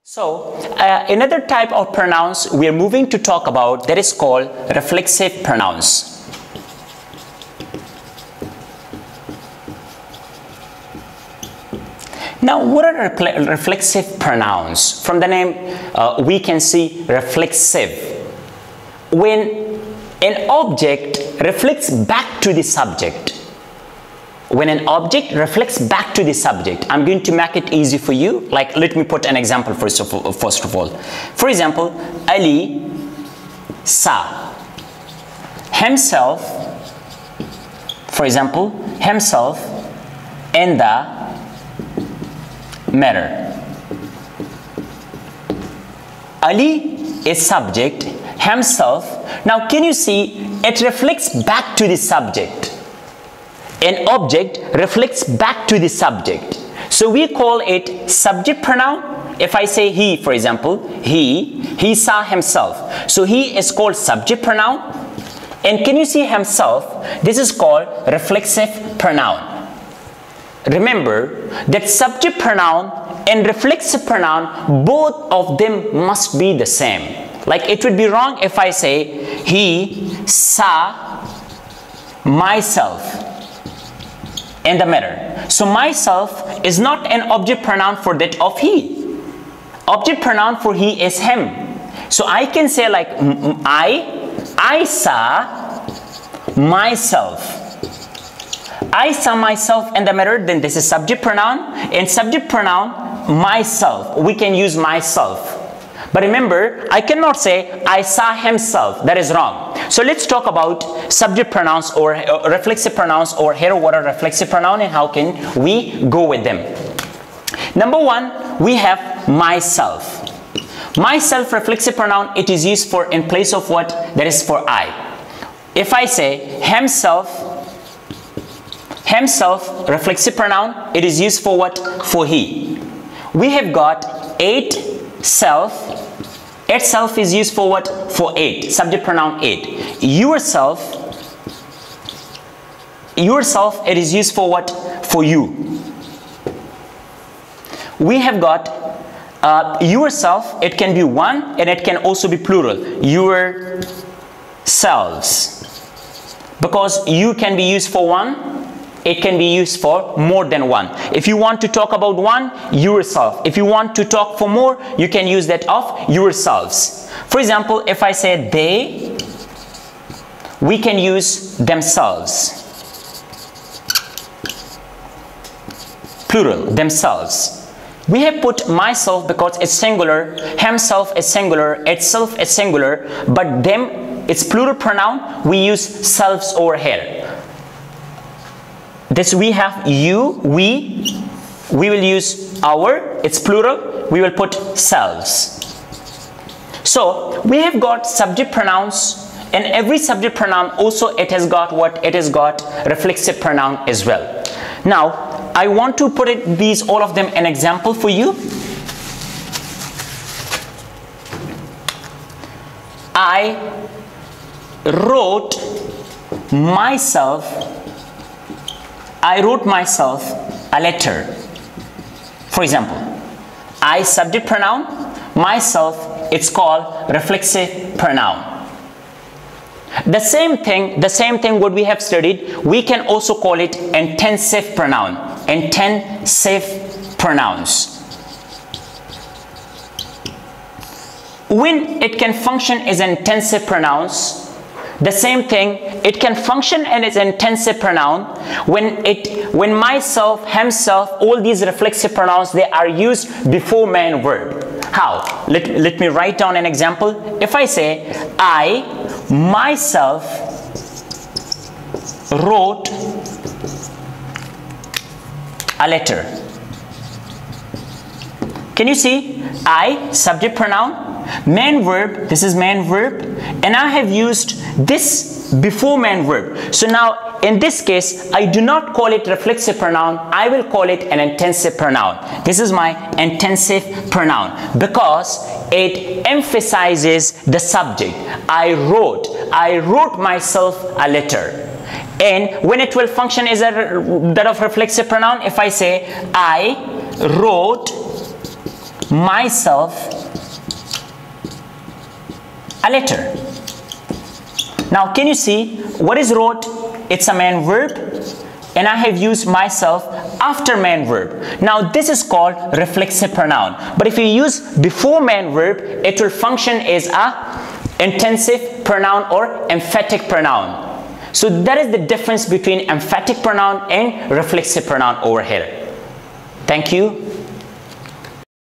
So, another type of pronouns we are moving to talk about that is called reflexive pronouns. Now, what are reflexive pronouns? From the name, we can see reflexive. When an object reflects back to the subject. When an object reflects back to the subject, I'm going to make it easy for you. Like, let me put an example first of all. For example, Ali saw himself, for example, himself in the mirror. Ali is subject, himself. Now, can you see it reflects back to the subject? An object reflects back to the subject. So we call it subject pronoun. If I say he, for example, he saw himself. So he is called subject pronoun. And can you see himself? This is called reflexive pronoun. Remember that subject pronoun and reflexive pronoun, both of them must be the same. Like, it would be wrong if I say he saw myself in the mirror. So myself is not an object pronoun for that of he. Object pronoun for he is him. So I can say like I saw myself. I saw myself in the mirror, then this is subject pronoun. And subject pronoun, myself, we can use myself. But remember, I cannot say I saw himself. That is wrong. So let's talk about subject pronouns or reflexive pronouns, or here what are reflexive pronouns and how can we go with them. Number one, we have myself. Myself reflexive pronoun, it is used for in place of what? That is for I. If I say himself, reflexive pronoun, it is used for what? For he. We have got it self. Itself is used for what? For it. Subject pronoun it. Yourself, it is used for what? For you. We have got yourself, it can be one and it can also be plural. Yourselves. Because you can be used for one, it can be used for more than one. If you want to talk about one, yourself. If you want to talk for more, you can use that of yourselves. For example, if I say they, we can use themselves. Plural, themselves. We have put myself because it's singular, himself is singular, itself is singular, but them, it's plural pronoun, we use selves over here. This we have you, we will use our, it's plural, we will put selves. So we have got subject pronouns, and every subject pronoun also it has got what? It has got reflexive pronoun as well. Now I want to put these all of them an example for you. I wrote myself a letter. For example, I subject pronoun, myself, it's called reflexive pronoun. The same thing what we have studied, we can also call it intensive pronoun. Intensive pronouns. When it can function as intensive pronouns, the same thing, it can function as intensive pronoun when myself, himself, all these reflexive pronouns, they are used before main verb. How? Let me write down an example. If I say, I myself wrote a letter. Can you see? I, subject pronoun, main verb, this is main verb, and I have used this before main verb. So now in this case, I do not call it reflexive pronoun, I will call it an intensive pronoun. This is my intensive pronoun because it emphasizes the subject. I wrote myself a letter. And when it will function as that of reflexive pronoun, if I say I wrote myself a letter. Now can you see what is wrote? It's a main verb, and I have used myself after main verb. Now this is called reflexive pronoun. But if you use before main verb, it will function as a intensive pronoun or emphatic pronoun. So that is the difference between emphatic pronoun and reflexive pronoun over here. Thank you.